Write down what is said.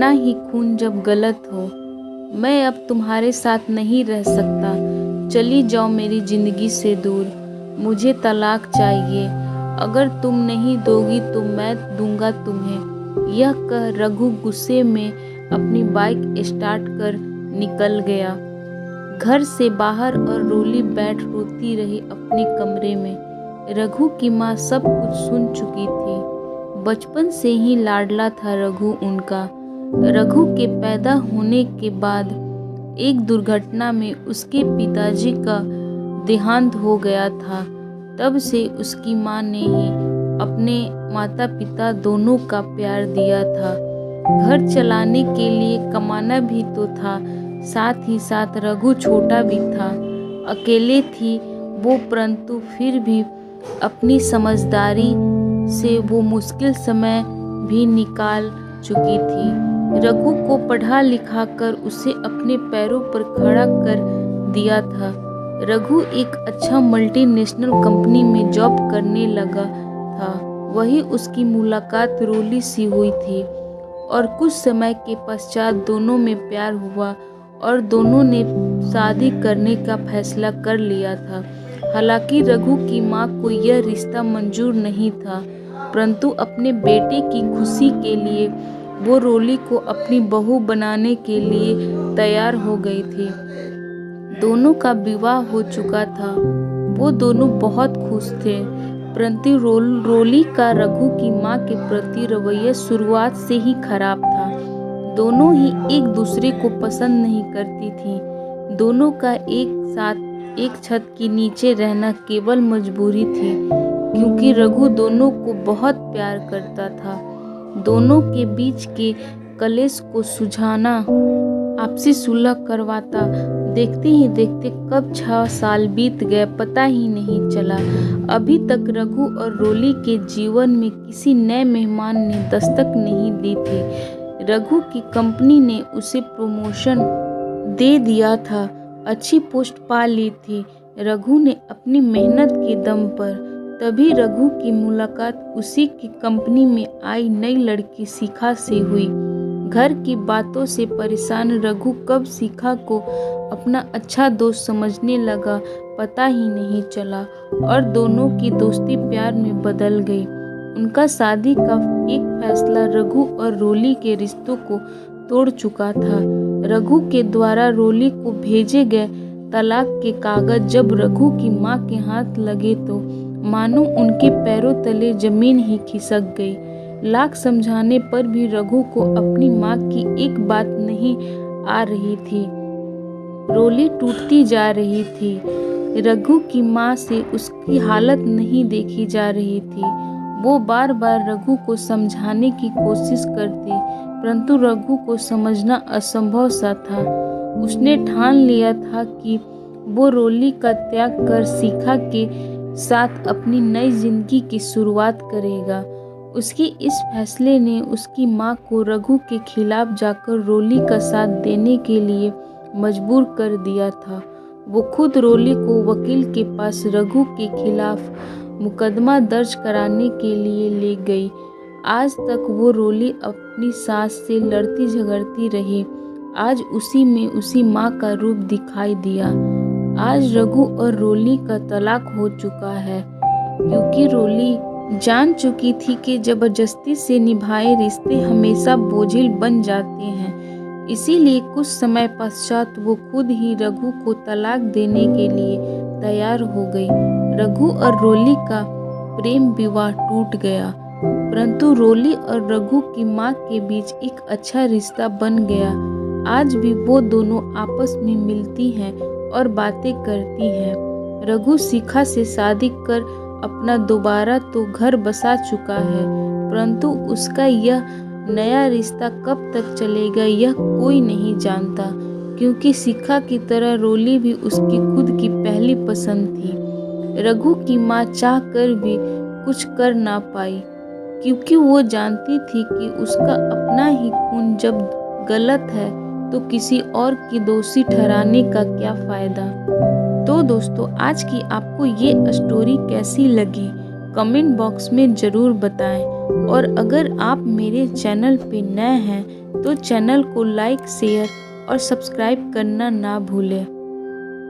अपना ही खून जब गलत हो। मैं अब तुम्हारे साथ नहीं रह सकता, चली जाओ मेरी ज़िंदगी से दूर। मुझे तलाक चाहिए, अगर तुम नहीं दोगी तो मैं दूंगा तुम्हें। यह कह रघु गुस्से में अपनी बाइक स्टार्ट कर निकल गया घर से बाहर और रोली बैठ रोती रही अपने कमरे में। रघु की माँ सब कुछ सुन चुकी थी। बचपन से ही लाडला था रघु उनका। रघु के पैदा होने के बाद एक दुर्घटना में उसके पिताजी का देहांत हो गया था। तब से उसकी माँ ने ही अपने माता पिता दोनों का प्यार दिया था। घर चलाने के लिए कमाना भी तो था, साथ ही साथ रघु छोटा भी था। अकेले थी वो, परंतु फिर भी अपनी समझदारी से वो मुश्किल समय भी निकाल चुकी थी। रघु को पढ़ा लिखा कर उसे अपने पैरों पर खड़ा कर दिया था। रघु एक अच्छा मल्टीनेशनल कंपनी में जॉब करने लगा था। वही उसकी मुलाकात रोली से हुई थी और कुछ समय के पश्चात दोनों में प्यार हुआ और दोनों ने शादी करने का फैसला कर लिया था। हालांकि रघु की माँ को यह रिश्ता मंजूर नहीं था, परंतु अपने बेटे की खुशी के लिए वो रोली को अपनी बहू बनाने के लिए तैयार हो गई थी। दोनों का विवाह हो चुका था। वो दोनों बहुत खुश थे, परंतु रोली का रघु की माँ के प्रति रवैया शुरुआत से ही खराब था। दोनों ही एक दूसरे को पसंद नहीं करती थी। दोनों का एक साथ एक छत के नीचे रहना केवल मजबूरी थी, क्योंकि रघु दोनों को बहुत प्यार करता था। दोनों के बीच के कलेश को सुलझाना, आपसी सुलह करवाता। देखते ही देखते कब 6 साल बीत गए पता ही नहीं चला। अभी तक रघु और रोली के जीवन में किसी नए मेहमान ने दस्तक नहीं दी थी। रघु की कंपनी ने उसे प्रमोशन दे दिया था, अच्छी पोस्ट पा ली थी रघु ने अपनी मेहनत के दम पर। तभी रघु की मुलाकात उसी की कंपनी में आई नई लड़की शिखा से हुई। घर की बातों से परेशान रघु कब शिखा को अपना अच्छा दोस्त समझने लगा पता ही नहीं चला और दोनों की दोस्ती प्यार में बदल गई। उनका शादी का एक फैसला रघु और रोली के रिश्तों को तोड़ चुका था। रघु के द्वारा रोली को भेजे गए तलाक के कागज जब रघु की माँ के हाथ लगे तो मानो उनके पैरों तले जमीन ही खिसक गई। लाख समझाने पर भी रघु को अपनी माँ की एक बात नहीं आ रही थी। रोली टूटती जा रही थी। रघु की माँ से उसकी हालत नहीं देखी जा रही थी। वो बार बार रघु को समझाने की कोशिश करती, परंतु रघु को समझना असंभव सा था। उसने ठान लिया था कि वो रोली का त्याग कर शिखा के साथ अपनी नई जिंदगी की शुरुआत करेगा। उसके इस फैसले ने उसकी माँ को रघु के खिलाफ जाकर रोली का साथ देने के लिए मजबूर कर दिया था। वो खुद रोली को वकील के पास रघु के खिलाफ मुकदमा दर्ज कराने के लिए ले गई। आज तक वो रोली अपनी सास से लड़ती झगड़ती रही। आज उसी में उसी माँ का रूप दिखाई दिया। आज रघु और रोली का तलाक हो चुका है, क्योंकि रोली जान चुकी थी कि जबरदस्ती से निभाए रिश्ते हमेशा बोझिल बन जाते हैं। इसीलिए कुछ समय पश्चात वो खुद ही रघु को तलाक देने के लिए तैयार हो गई। रघु और रोली का प्रेम विवाह टूट गया, परंतु रोली और रघु की माँ के बीच एक अच्छा रिश्ता बन गया। आज भी वो दोनों आपस में मिलती हैं और बातें करती हैं। रघु शिखा से शादी कर अपना दोबारा तो घर बसा चुका है, परंतु उसका यह नया रिश्ता कब तक चलेगा यह कोई नहीं जानता, क्योंकि शिखा की तरह रोली भी उसकी खुद की पहली पसंद थी। रघु की माँ चाह कर भी कुछ कर ना पाई, क्योंकि वो जानती थी कि उसका अपना ही खून जब गलत है तो किसी और की दोषी ठहराने का क्या फ़ायदा। तो दोस्तों, आज की आपको ये स्टोरी कैसी लगी कमेंट बॉक्स में ज़रूर बताएं। और अगर आप मेरे चैनल पे नए हैं तो चैनल को लाइक, शेयर और सब्सक्राइब करना ना भूलें।